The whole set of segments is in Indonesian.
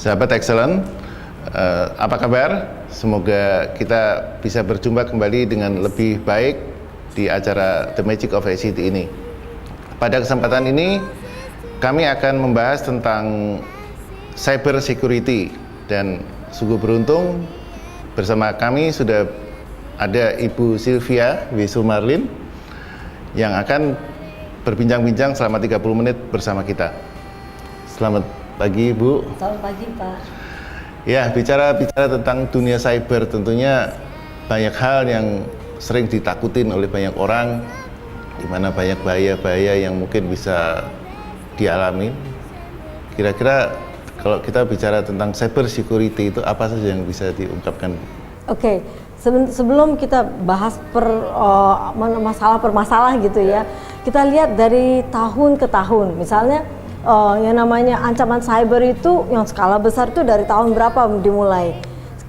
Sahabat Excellent, apa kabar? Semoga kita bisa berjumpa kembali dengan lebih baik di acara The Magic of ICT ini. Pada kesempatan ini, kami akan membahas tentang cyber security, dan sungguh beruntung bersama kami sudah ada Ibu Sylvia W. Sumarlin yang akan berbincang-bincang selama 30 menit bersama kita. Selamat pagi, Bu. Selamat pagi, Pak. Ya, bicara tentang dunia cyber, tentunya banyak hal yang sering ditakutin oleh banyak orang, di mana banyak bahaya-bahaya yang mungkin bisa dialami. Kira-kira kalau kita bicara tentang cyber security itu apa saja yang bisa diungkapkan? Oke, sebelum kita bahas masalah per masalah gitu ya, kita lihat dari tahun ke tahun. Misalnya yang namanya ancaman cyber itu yang skala besar itu dari tahun berapa dimulai?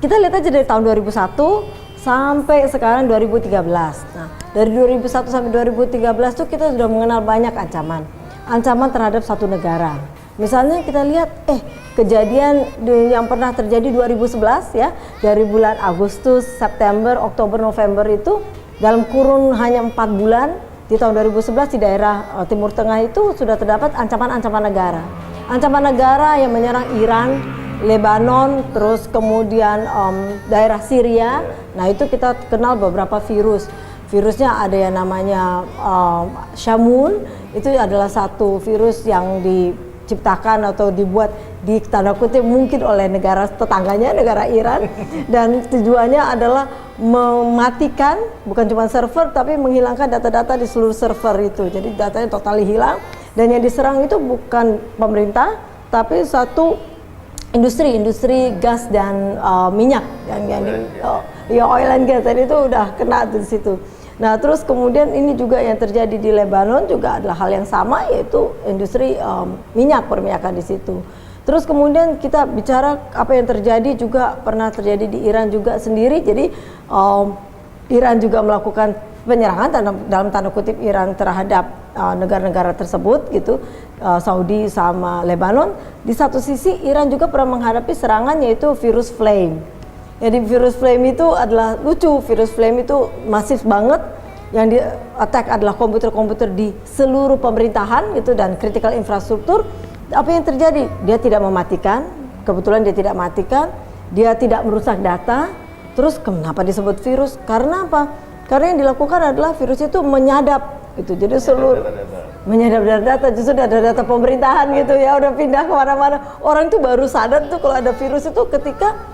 Kita lihat aja dari tahun 2001 sampai sekarang 2013. Nah, dari 2001 sampai 2013 tuh kita sudah mengenal banyak ancaman terhadap satu negara. Misalnya kita lihat kejadian yang pernah terjadi 2011 ya, dari bulan Agustus, September, Oktober, November itu dalam kurun hanya 4 bulan. Di tahun 2011 di daerah Timur Tengah itu sudah terdapat ancaman-ancaman negara. Ancaman negara yang menyerang Iran, Lebanon, terus kemudian daerah Syria. Nah, itu kita kenal beberapa virus. Virusnya ada yang namanya Shamoon, itu adalah satu virus yang diciptakan atau dibuat di tanda kutip mungkin oleh negara tetangganya, negara Iran, dan tujuannya adalah mematikan bukan cuma server tapi menghilangkan data-data di seluruh server itu. Jadi datanya total hilang, dan yang diserang itu bukan pemerintah tapi satu industri gas dan minyak yang oil and gas, tadi itu udah kena di situ. Nah, terus kemudian ini juga yang terjadi di Lebanon juga adalah hal yang sama, yaitu industri perminyakan di situ. Terus kemudian kita bicara apa yang terjadi juga pernah terjadi di Iran juga sendiri. Jadi Iran juga melakukan penyerangan dalam tanda kutip Iran terhadap negara-negara tersebut gitu, Saudi sama Lebanon. Di satu sisi Iran juga pernah menghadapi serangan yaitu virus flame. Jadi virus flame itu adalah lucu, virus flame itu masif banget, yang di attack adalah komputer-komputer di seluruh pemerintahan gitu dan critical infrastruktur. Apa yang terjadi? Dia tidak mematikan, kebetulan dia tidak matikan, dia tidak merusak data. Terus kenapa disebut virus? Karena apa? Karena yang dilakukan adalah virus itu menyadap gitu. Jadi seluruh menyadap data, justru data pemerintahan gitu ya, udah pindah kemana-mana. Orang itu baru sadar tuh kalau ada virus itu ketika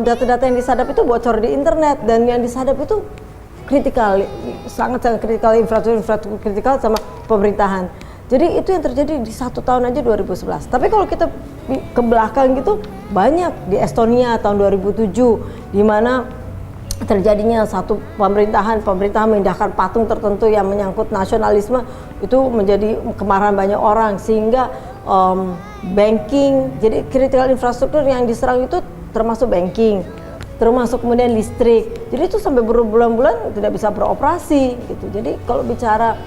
data-data yang disadap itu bocor di internet, dan yang disadap itu kritikal, sangat kritikal, infrastruktur kritikal sama pemerintahan. Jadi itu yang terjadi di 1 tahun aja 2011. Tapi kalau kita ke belakang gitu, banyak di Estonia tahun 2007 di mana terjadinya satu pemerintahan memindahkan patung tertentu yang menyangkut nasionalisme, itu menjadi kemarahan banyak orang, sehingga banking, jadi critical infrastruktur yang diserang itu termasuk banking, termasuk kemudian listrik. Jadi itu sampai berbulan-bulan tidak bisa beroperasi gitu. Jadi kalau bicara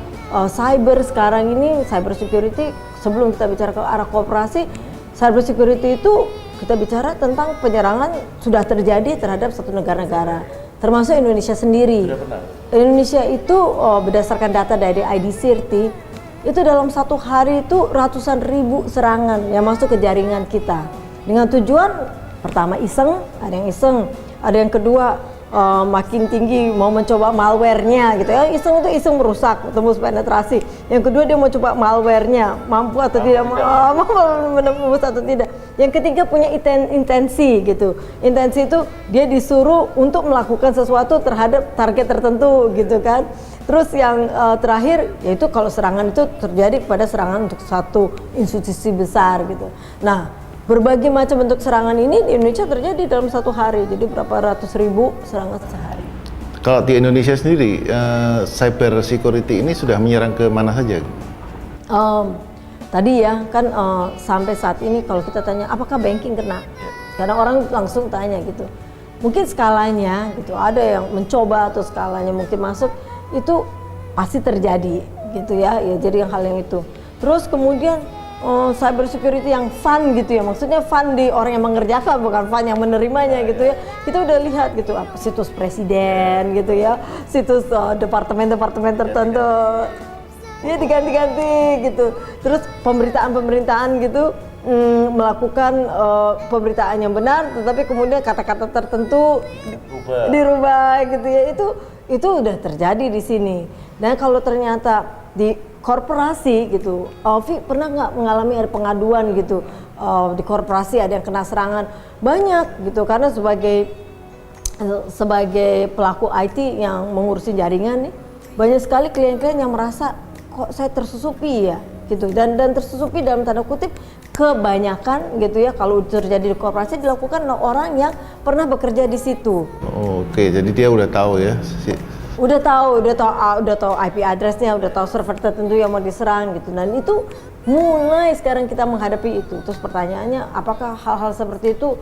cyber sekarang ini, cyber security, sebelum kita bicara ke arah kooperasi, cyber security itu kita bicara tentang penyerangan sudah terjadi terhadap satu negara-negara, termasuk Indonesia sendiri. Indonesia itu berdasarkan data dari IDCIRT, itu dalam satu hari itu ratusan ribu serangan yang masuk ke jaringan kita. Dengan tujuan pertama iseng, ada yang kedua makin tinggi mau mencoba malware-nya gitu ya. Iseng itu iseng merusak, tembus penetrasi. Yang kedua dia mau coba malware-nya, mampu atau tidak, mampu menembus atau tidak. Yang ketiga punya intensi gitu. Intensi itu dia disuruh untuk melakukan sesuatu terhadap target tertentu gitu kan. Terus yang terakhir yaitu kalau serangan itu terjadi pada serangan untuk satu institusi besar gitu. Nah, berbagai macam bentuk serangan ini di Indonesia terjadi dalam satu hari, jadi berapa ratus ribu serangan sehari. Kalau di Indonesia sendiri, cyber security ini sudah menyerang ke mana saja? Tadi ya kan sampai saat ini kalau kita tanya apakah banking kena, karena orang langsung tanya gitu. Mungkin skalanya gitu, ada yang mencoba atau skalanya mungkin masuk, itu pasti terjadi gitu ya. Jadi hal yang itu. Terus kemudian cyber security yang fun gitu ya, maksudnya fun di orang yang mengerjakan, bukan fun yang menerimanya gitu ya. Kita udah lihat gitu, situs presiden gitu ya, situs departemen-departemen tertentu ya diganti-ganti gitu. Terus pemberitaan gitu melakukan pemberitaan yang benar, tetapi kemudian kata-kata tertentu dirubah gitu ya. Itu udah terjadi di sini. Dan kalau ternyata di korporasi gitu, Vi pernah nggak mengalami ada pengaduan gitu, di korporasi ada yang kena serangan banyak gitu, karena sebagai pelaku IT yang mengurusi jaringan nih, banyak sekali klien-klien yang merasa kok saya tersusupi ya gitu, dan tersusupi dalam tanda kutip kebanyakan gitu ya, kalau terjadi di korporasi dilakukan oleh orang yang pernah bekerja di situ. Oke, jadi dia udah tahu ya. Udah tahu IP address-nya, udah tahu server tertentu yang mau diserang gitu. Dan itu mulai sekarang kita menghadapi itu. Terus pertanyaannya, apakah hal-hal seperti itu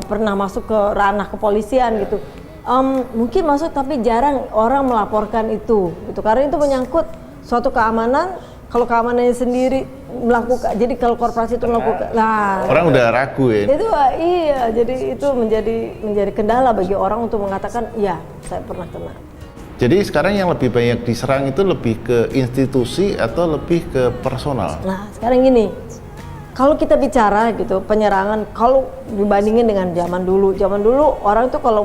pernah masuk ke ranah kepolisian gitu? Mungkin masuk, tapi jarang orang melaporkan itu gitu, karena itu menyangkut suatu keamanan. Kalau keamanannya sendiri melakukan, jadi kalau korporasi itu melakukan, nah orang udah ragu ya. Itu iya, jadi itu menjadi kendala bagi orang untuk mengatakan, ya saya pernah kena. Jadi sekarang yang lebih banyak diserang itu lebih ke institusi atau lebih ke personal? Nah sekarang gini, kalau kita bicara gitu penyerangan, kalau dibandingin dengan zaman dulu orang tuh kalau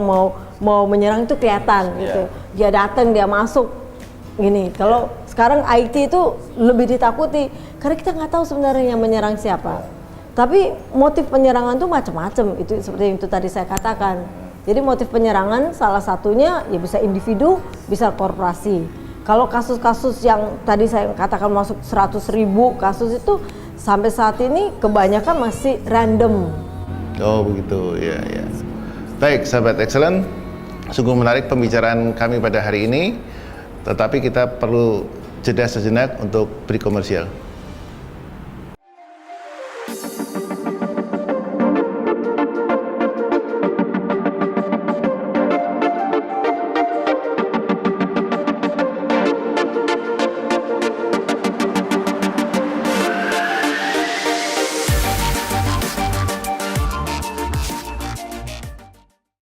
mau menyerang itu kelihatan gitu, dia datang, dia masuk gini. Kalau sekarang IT itu lebih ditakuti karena kita nggak tahu sebenarnya yang menyerang siapa. Tapi motif penyerangan tuh macam-macam, itu seperti yang itu tadi saya katakan. Jadi motif penyerangan salah satunya ya bisa individu, bisa korporasi. Kalau kasus-kasus yang tadi saya katakan masuk 100.000 kasus itu sampai saat ini kebanyakan masih random. Oh begitu, ya. Baik, sahabat Excellent, sungguh menarik pembicaraan kami pada hari ini. Tetapi kita perlu jeda sejenak untuk break komersial.